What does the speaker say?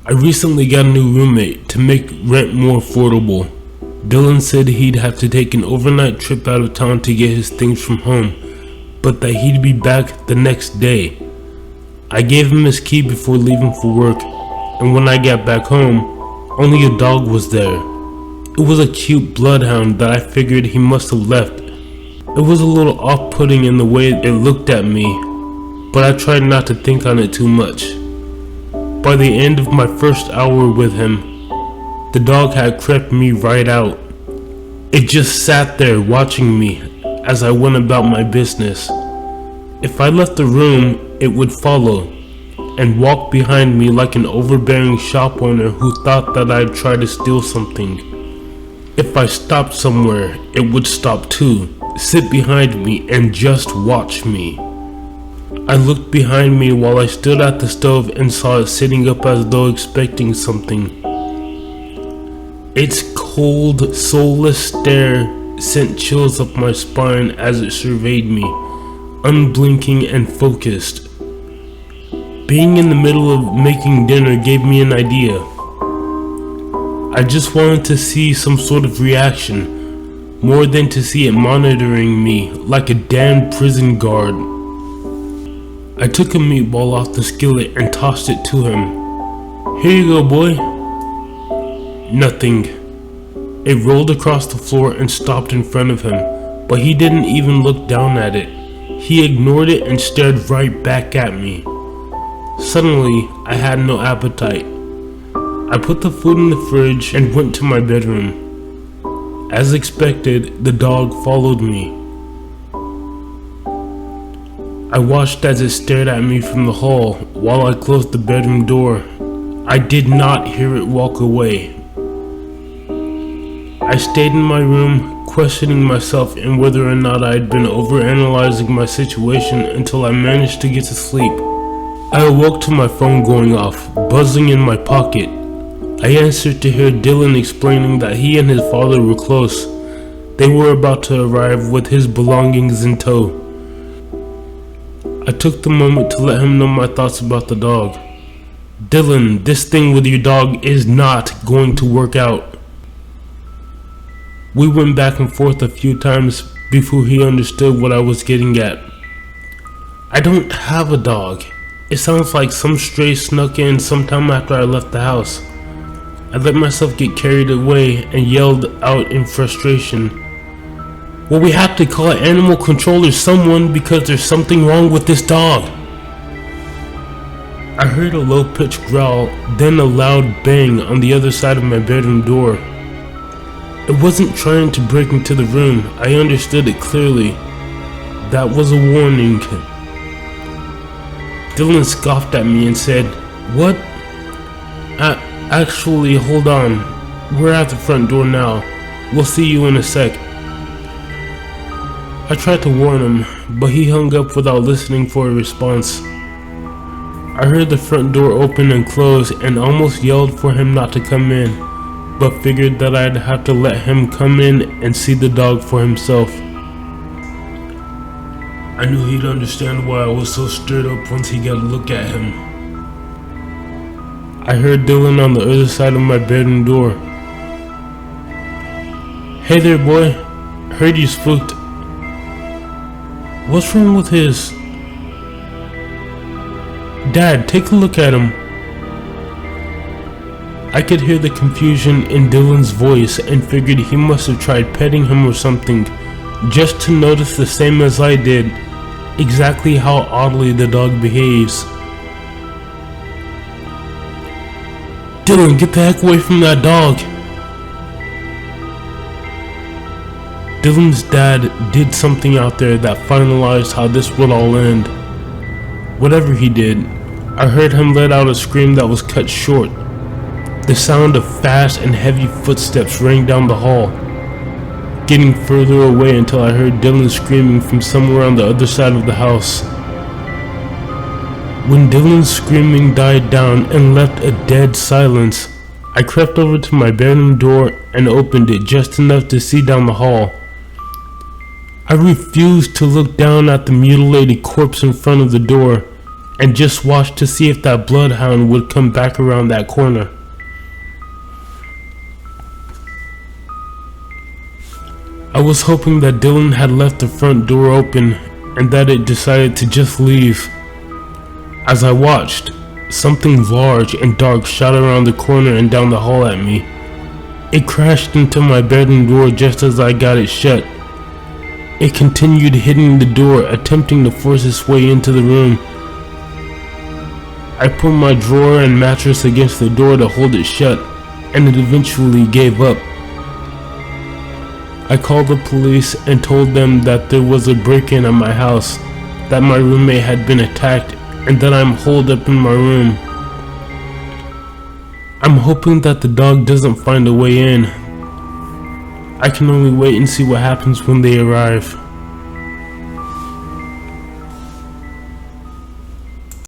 I recently got a new roommate to make rent more affordable. Dillon said he'd have to take an overnight trip out of town to get his things from home, but that he'd be back the next day. I gave him his key before leaving for work, and when I got back home, only a dog was there. It was a cute bloodhound that I figured he must have left. It was a little off-putting in the way it looked at me, but I tried not to think on it too much. By the end of my first hour with him, the dog had crept me right out. It just sat there watching me as I went about my business. If I left the room, it would follow and walk behind me like an overbearing shop owner who thought that I'd try to steal something. If I stopped somewhere, it would stop too, sit behind me and just watch me. I looked behind me while I stood at the stove and saw it sitting up as though expecting something. Its cold, soulless stare sent chills up my spine as it surveyed me, unblinking and focused. Being in the middle of making dinner gave me an idea. I just wanted to see some sort of reaction, more than to see it monitoring me like a damned prison guard. I took a meatball off the skillet and tossed it to him. "Here you go, boy." Nothing. It rolled across the floor and stopped in front of him, but he didn't even look down at it. He ignored it and stared right back at me. Suddenly, I had no appetite. I put the food in the fridge and went to my bedroom. As expected, the dog followed me. I watched as it stared at me from the hall while I closed the bedroom door. I did not hear it walk away. I stayed in my room, questioning myself and whether or not I had been overanalyzing my situation until I managed to get to sleep. I awoke to my phone going off, buzzing in my pocket. I answered to hear Dillon explaining that he and his father were close. They were about to arrive with his belongings in tow. I took the moment to let him know my thoughts about the dog. "Dillon, this thing with your dog is not going to work out." We went back and forth a few times before he understood what I was getting at. "I don't have a dog. It sounds like some stray snuck in sometime after I left the house." I let myself get carried away and yelled out in frustration, "Well, we have to call an animal control or someone because there's something wrong with this dog." I heard a low-pitched growl, then a loud bang on the other side of my bedroom door. It wasn't trying to break into the room. I understood it clearly. That was a warning. Dillon scoffed at me and said, "What? Actually, hold on. We're at the front door now. We'll see you in a sec." I tried to warn him, but he hung up without listening for a response. I heard the front door open and close and almost yelled for him not to come in, but figured that I'd have to let him come in and see the dog for himself. I knew he'd understand why I was so stirred up once he got a look at him. I heard Dillon on the other side of my bedroom door. "Hey there, boy. Heard you spooked. What's wrong with his? Dad, take a look at him." I could hear the confusion in Dillon's voice and figured he must have tried petting him or something, just to notice the same as I did, exactly how oddly the dog behaves. "Dillon, get the heck away from that dog." Dillon's dad did something out there that finalized how this would all end. Whatever he did, I heard him let out a scream that was cut short. The sound of fast and heavy footsteps rang down the hall, getting further away until I heard Dillon screaming from somewhere on the other side of the house. When Dillon's screaming died down and left a dead silence, I crept over to my bedroom door and opened it just enough to see down the hall. I refused to look down at the mutilated corpse in front of the door and just watched to see if that bloodhound would come back around that corner. I was hoping that Dillon had left the front door open and that it decided to just leave. As I watched, something large and dark shot around the corner and down the hall at me. It crashed into my bedroom door just as I got it shut. It continued hitting the door, attempting to force its way into the room. I put my drawer and mattress against the door to hold it shut, and it eventually gave up. I called the police and told them that there was a break-in at my house, that my roommate had been attacked, and that I'm holed up in my room. I'm hoping that the dog doesn't find a way in. I can only wait and see what happens when they arrive.